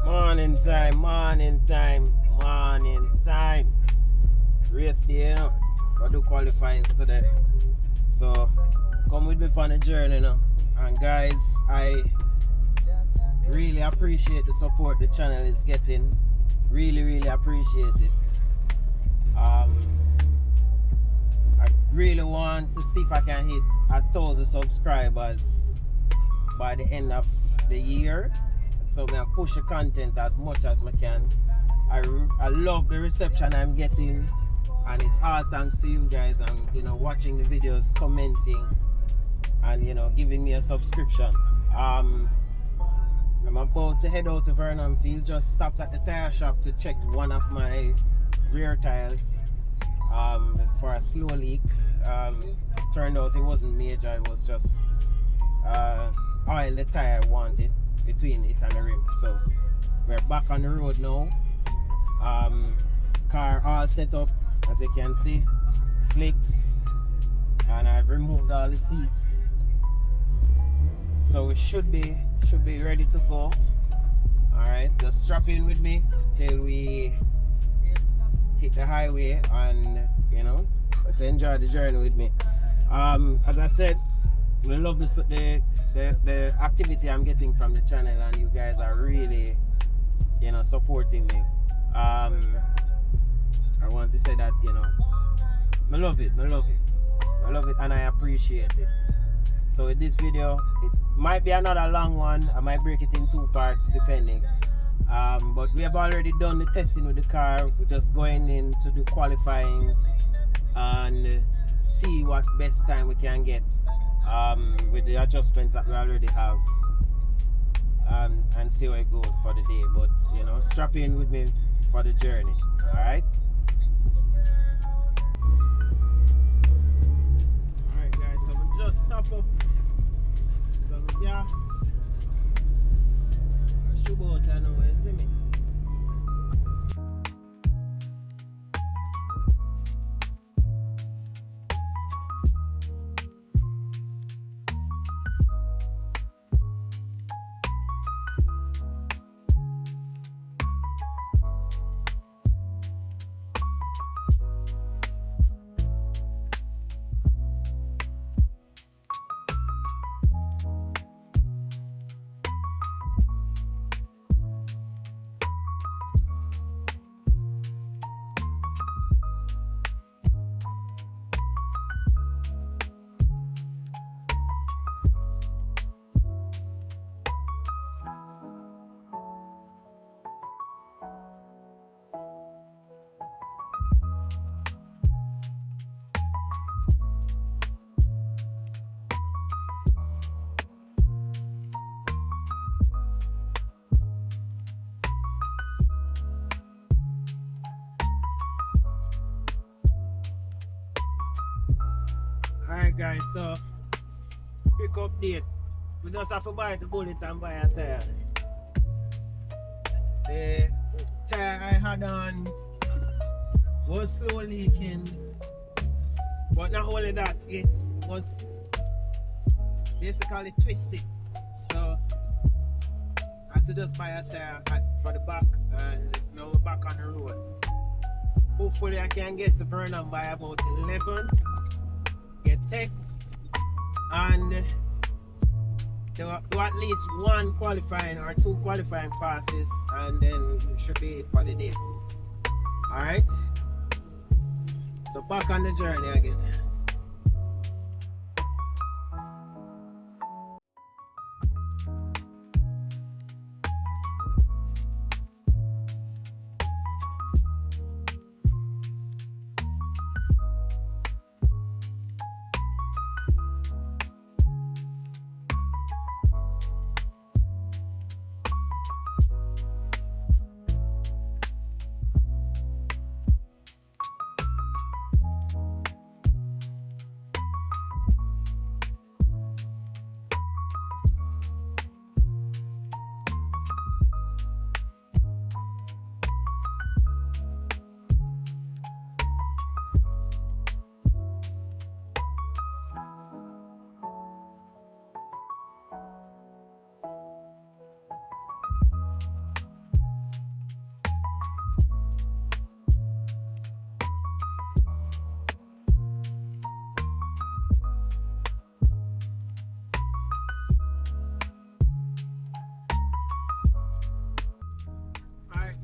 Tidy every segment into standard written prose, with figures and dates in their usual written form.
Morning time, morning time, morning time. Race day, you know. I do qualifying today. So come with me on the journey, you know. And guys, I really appreciate the support the channel is getting. Really appreciate it. I really want to see if I can hit 1,000 subscribers by the end of the year. So I push the content as much as I can. I love the reception I'm getting, and it's all thanks to you guys and watching the videos, commenting, and giving me a subscription. I'm about to head out to Vernon Field. Just stopped at the tire shop to check one of my rear tires for a slow leak. Turned out it wasn't major, it was just oil the tire wanted between it and the rim. So we're back on the road now. Car all set up, as you can see, slicks, and I've removed all the seats, so we should be ready to go. Alright, just strap in with me till we hit the highway, and let's enjoy the journey with me. As I said, we love the activity I'm getting from the channel, and you guys are really supporting me. I want to say that I love it, and I appreciate it. So with this video, it might be another long one. I might break it in 2 parts depending. But we have already done the testing with the car. We're just going in to do qualifyings and see what best time we can get with the adjustments that we already have, and see where it goes for the day. But strap in with me for the journey. Alright guys, so we just stop up some gas. I should go out and now, you see me? Alright guys, so quick update. We just have to buy the bullet and buy a tire. The tire I had on was slow leaking, but not only that, it was basically twisted. So I had to just buy a tire for the back, and now we're back on the road. Hopefully I can get to Vernon by about 11. Get checked, and do at least 1 qualifying or 2 qualifying passes, and then it should be it for the day. Alright, so back on the journey again.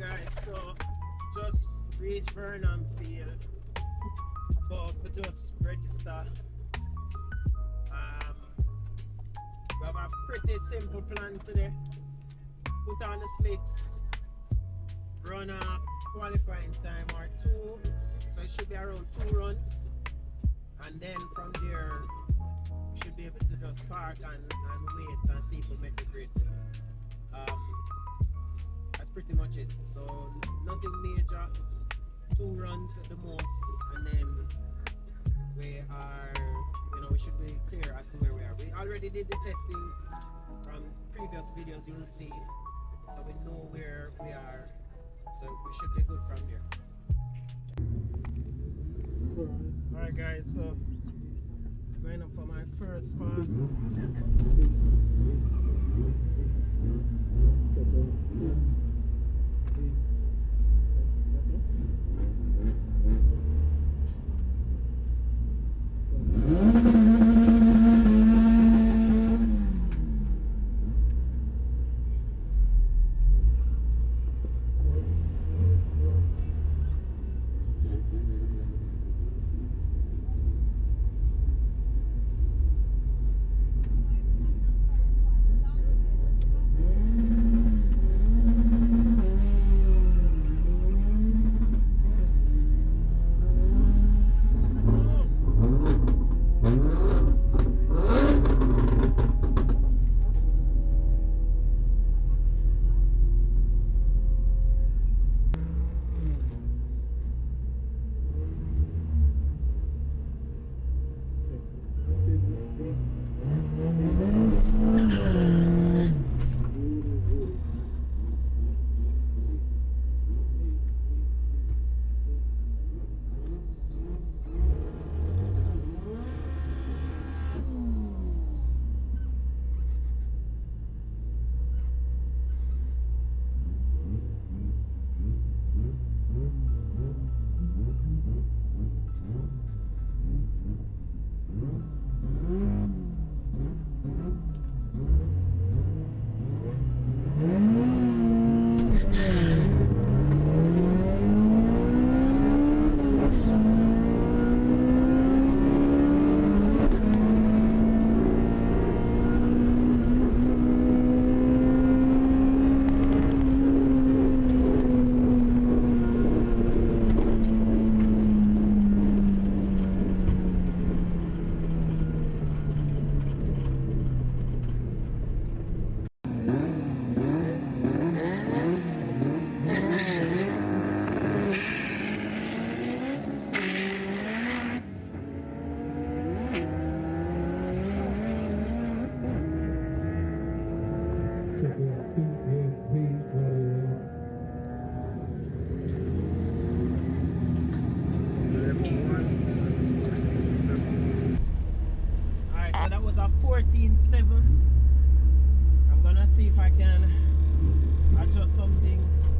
Alright guys, so just reached Vernon Field, about to just register. We have a pretty simple plan today. Put on the slicks, run a qualifying time or 2, so it should be around 2 runs, and then from there we should be able to just park and wait and see if we make the grid. That's pretty much it. So nothing major, 2 runs at the most, and then we are, we should be clear as to where we are. We already did the testing from previous videos, you will see, so we know where we are, so we should be good from there. Alright guys, so going up for my first pass. Alright, so that was a 14.7. I'm gonna see if I can adjust some things.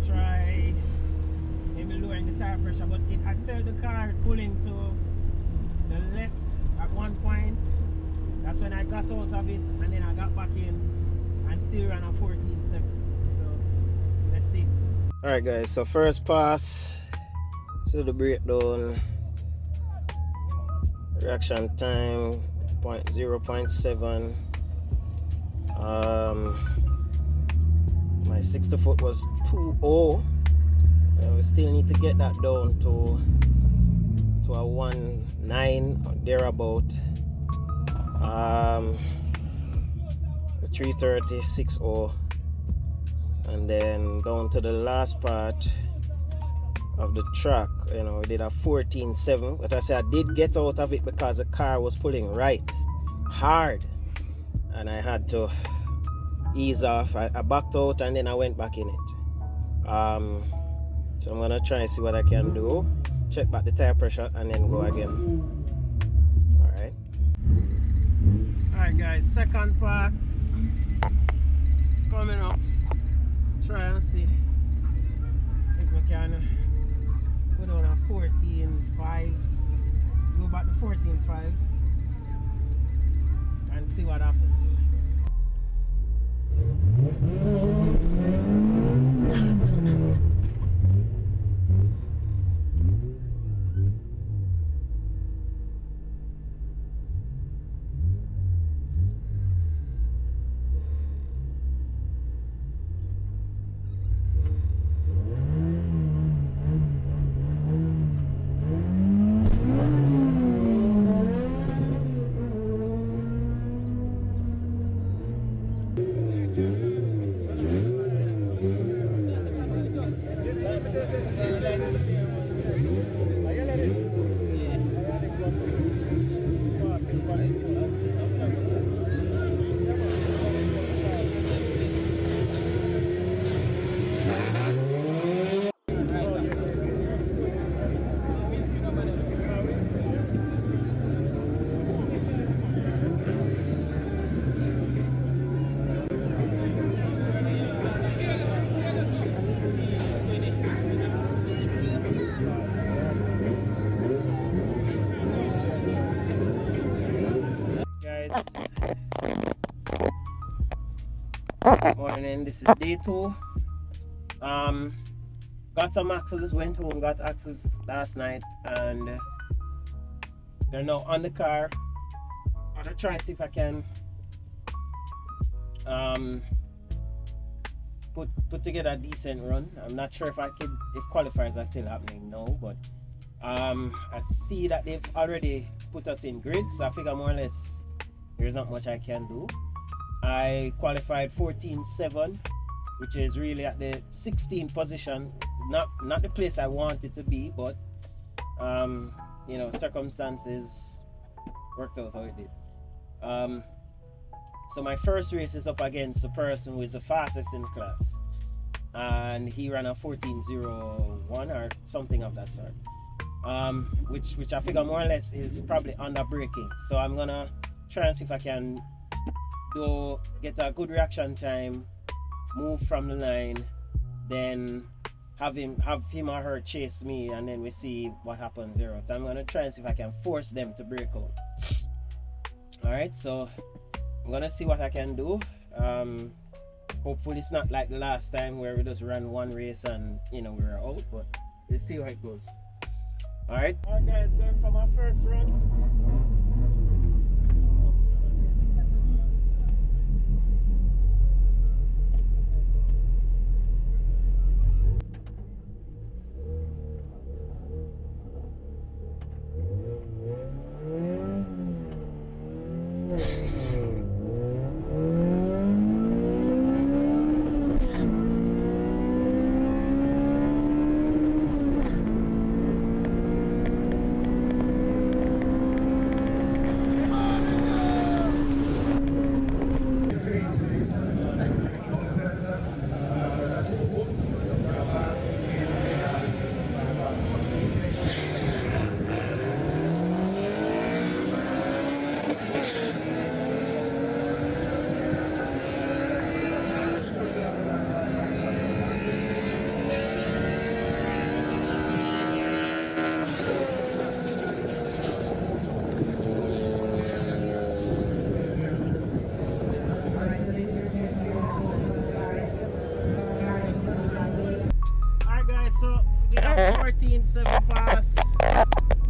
Try maybe lowering the tire pressure, but I felt the car pulling to the left at one point. That's when I got out of it, and then I got back in and still ran a 14.7. So let's see. Alright guys, so first pass, so the breakdown, reaction time 0.7. My 60 foot was 2.0. We still need to get that down to a 1.9 or thereabout. The 330 6.0, and then down to the last part of the track, we did a 14.7, but I said I did get out of it because the car was pulling right hard and I had to ease off. I backed out and then I went back in it. So I'm gonna try and see what I can do, check back the tire pressure and then go again. Alright guys, second pass coming up. Try and see if we can put on a 14.5, go back to 14.5 and see what happens. Morning, this is day 2. Got some accesses, went home, got access last night, and they're now on the car. I'm gonna try see if I can put together a decent run. I'm not sure if qualifiers are still happening now, but I see that they've already put us in grid, so I figure more or less there's not much I can do. I qualified 14.7, which is really at the 16th position, not the place I wanted to be, but you know, circumstances worked out how it did. So my first race is up against a person who is the fastest in class, and he ran a 14.01 or something of that sort, which I figure more or less is probably under braking. So I'm gonna try and see if I can get a good reaction time, move from the line, then have him or her chase me, and then we see what happens there. So I'm gonna try and see if I can force them to break out. Alright, so I'm gonna see what I can do. Hopefully it's not like the last time where we just ran one race and we were out, but let's see how it goes. Alright guys, going for my first run. So we did a 14.7 pass,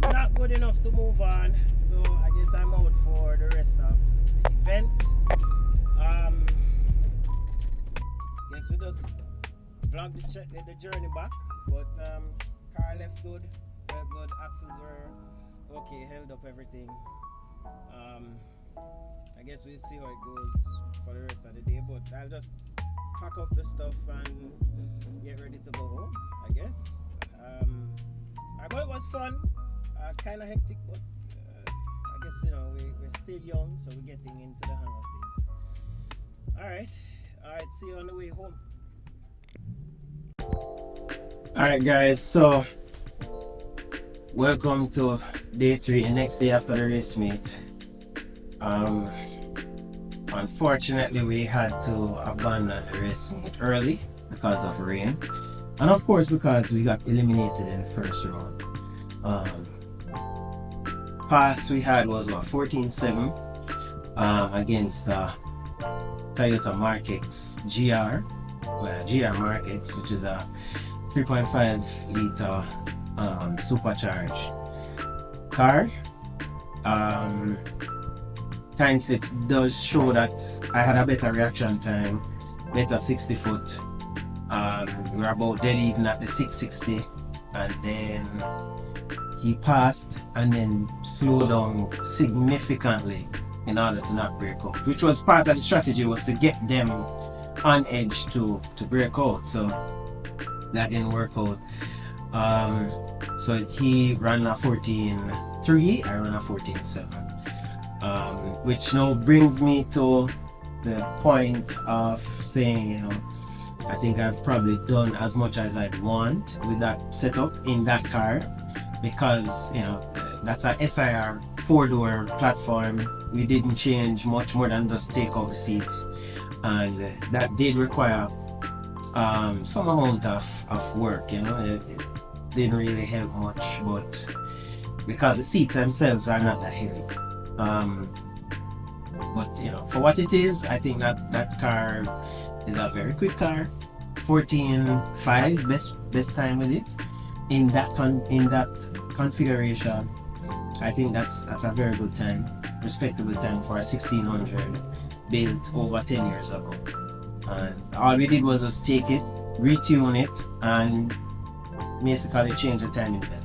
not good enough to move on, so I guess I'm out for the rest of the event. Guess we just vlog the journey back, but car left good, felt good, axles were okay, held up everything. I guess we'll see how it goes for the rest of the day, but I'll just pack up the stuff and get ready to go home, I guess. I thought it was fun, kind of hectic, but I guess we're still young, so we're getting into the hang of things. Alright, see you on the way home. Alright guys, so welcome to day 3, the next day after the race meet. Unfortunately, we had to abandon the race meet early because of rain, and of course because we got eliminated in the first round. Pass we had was 14.7 against Toyota Mark-X GR, GR Mark-X, which is a 3.5 liter supercharged car. Time slips does show that I had a better reaction time, better 60 foot. We were about dead even at the 660, and then he passed and then slowed down significantly in order to not break out, which was part of the strategy, was to get them on edge to break out. So that didn't work out. So he ran a 14.3, I ran a 14.7. Which now brings me to the point of saying, I think I've probably done as much as I'd want with that setup in that car, because that's a SiR 4-door platform. We didn't change much more than just take out the seats, and that did require some amount of work. It didn't really help much, but because the seats themselves are not that heavy. But for what it is, I think that car It's a very quick car. 14.5 best time with it in that configuration. I think that's a very good time, respectable time for a 1600 built over 10 years ago. And all we did was just take it, retune it, and basically change the timing belt.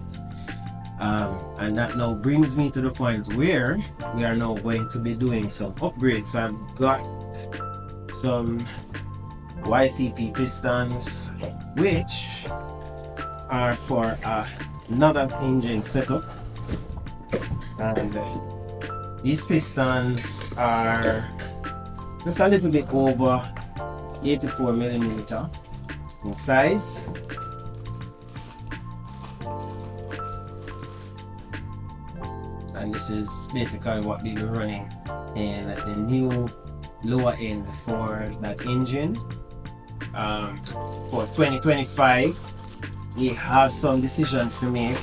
And that now brings me to the point where we are now going to be doing some upgrades. I've got some YCP pistons, which are for another engine setup, and these pistons are just a little bit over 84mm in size. And this is basically what we'll be running in the new lower end for that engine. For 2025, we have some decisions to make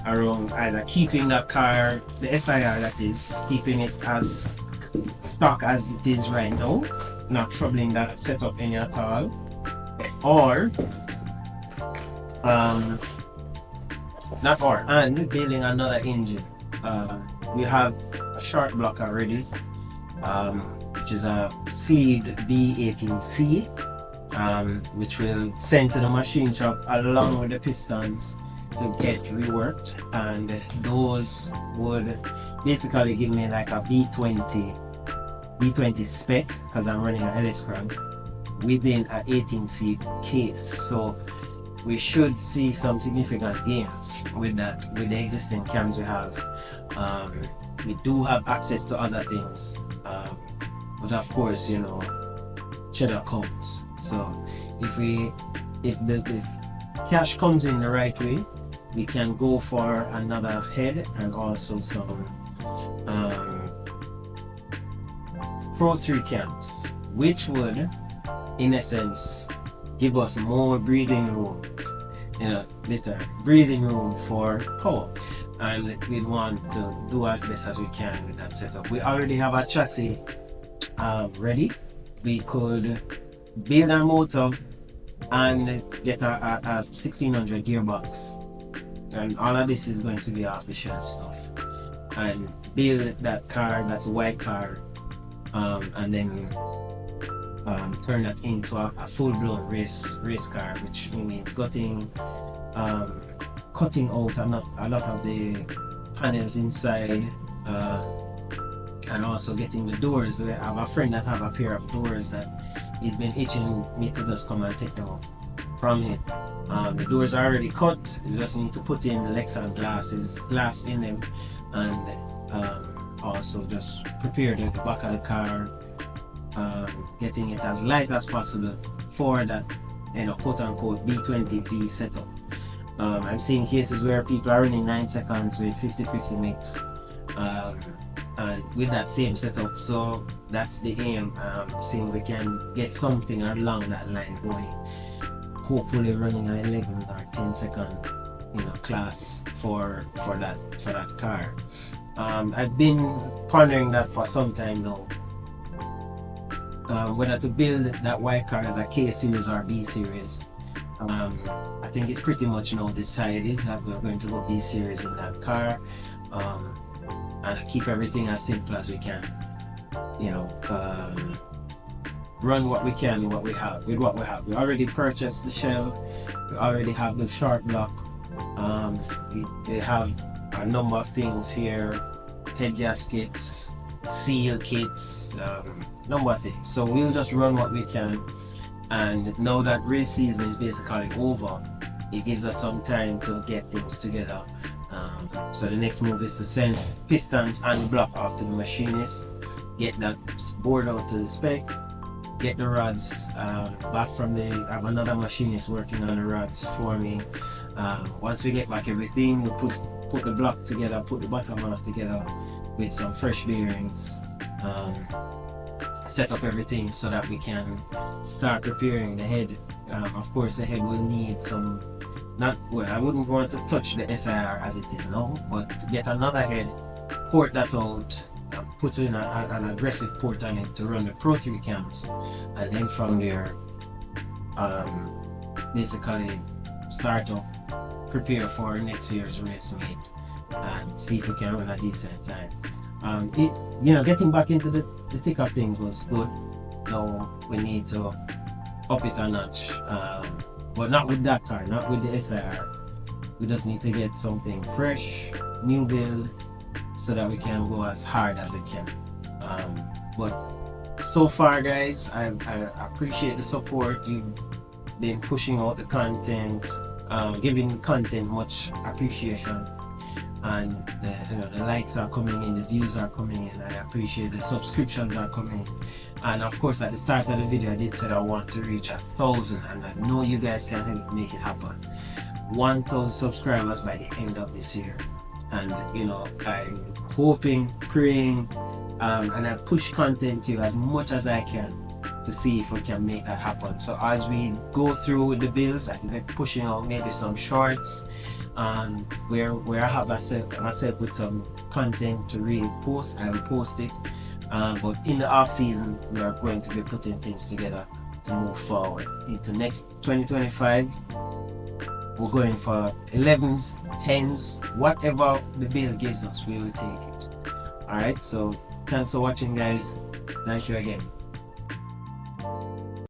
around either keeping that car, the SiR that is, keeping it as stock as it is right now, not troubling that setup any at all, or and building another engine. We have a short block already, which is a seed B16, which we'll send to the machine shop along with the pistons to get reworked, and those would basically give me like a B20 spec, because I'm running an LS crank within an 18C case. So we should see some significant gains with that, with the existing cams we have. We do have access to other things, but of course, you know, cheddar counts. So if cash comes in the right way, we can go for another head and also some Pro 3 cams, which would in essence give us more breathing room, you know, better breathing room for power, and we want to do as best as we can with that setup. We already have a chassis ready. We could build a motor and get a 1600 gearbox, and all of this is going to be off the shelf stuff, and build that car, that's a white car, and then turn that into a full-blown race car, which means cutting out a lot of the panels inside, and also getting the doors. I have a friend that have a pair of doors that he's been itching me to just come and take them from him. The doors are already cut. You just need to put in the Lexan glass in them, and also just prepare the back of the car, getting it as light as possible for that, you know, quote-unquote B20V setup. I'm seeing cases where people are running 9 seconds with 50-50 mix, and with that same setup. So that's the aim, seeing we can get something along that line going, hopefully running an 11 or 10 second, you know, class for that car. I've been pondering that for some time now, whether to build that white car as a K series or B series. I think it's pretty much now decided that we're going to go B series in that car, and keep everything as simple as we can. You know, run what we can with what we have. We already purchased the shell. We already have the short block. We have a number of things here, head gaskets, seal kits, number of things. So we'll just run what we can, and now that race season is basically over, it gives us some time to get things together. So the next move is to send pistons and block off to the machinist, get that board out to the spec, get the rods back from I have another machinist working on the rods for me. Once we get back everything, we put the block together, put the bottom half together with some fresh bearings, set up everything so that we can start preparing the head. Of course, the head will need some, I wouldn't want to touch the SiR as it is now, but to get another head, port that out, put in an aggressive port on it to run the Pro 3 cams, and then from there basically start up, prepare for next year's race meet and see if we can run a decent time. Getting back into the thick of things was good. Now we need to up it a notch, but not with that car, not with the SiR. We just need to get something fresh, new build, so that we can go as hard as we can. But so far, guys, I appreciate the support. You've been pushing out the content, giving content much appreciation, and the likes are coming in, the views are coming in. I appreciate the subscriptions are coming in. And of course, at the start of the video, I did say I want to reach 1,000, and I know you guys can help make it happen. 1,000 subscribers by the end of this year. And I'm hoping, praying, and I push content to you as much as I can to see if we can make that happen. So as we go through the builds, I can be pushing out maybe some shorts, where I have myself with some content to really post. I will post it. But in the off season, we are going to be putting things together to move forward into next 2025. We're going for 11s, 10s, whatever the build gives us, we will take it. Alright, so thanks for watching, guys. Thank you again.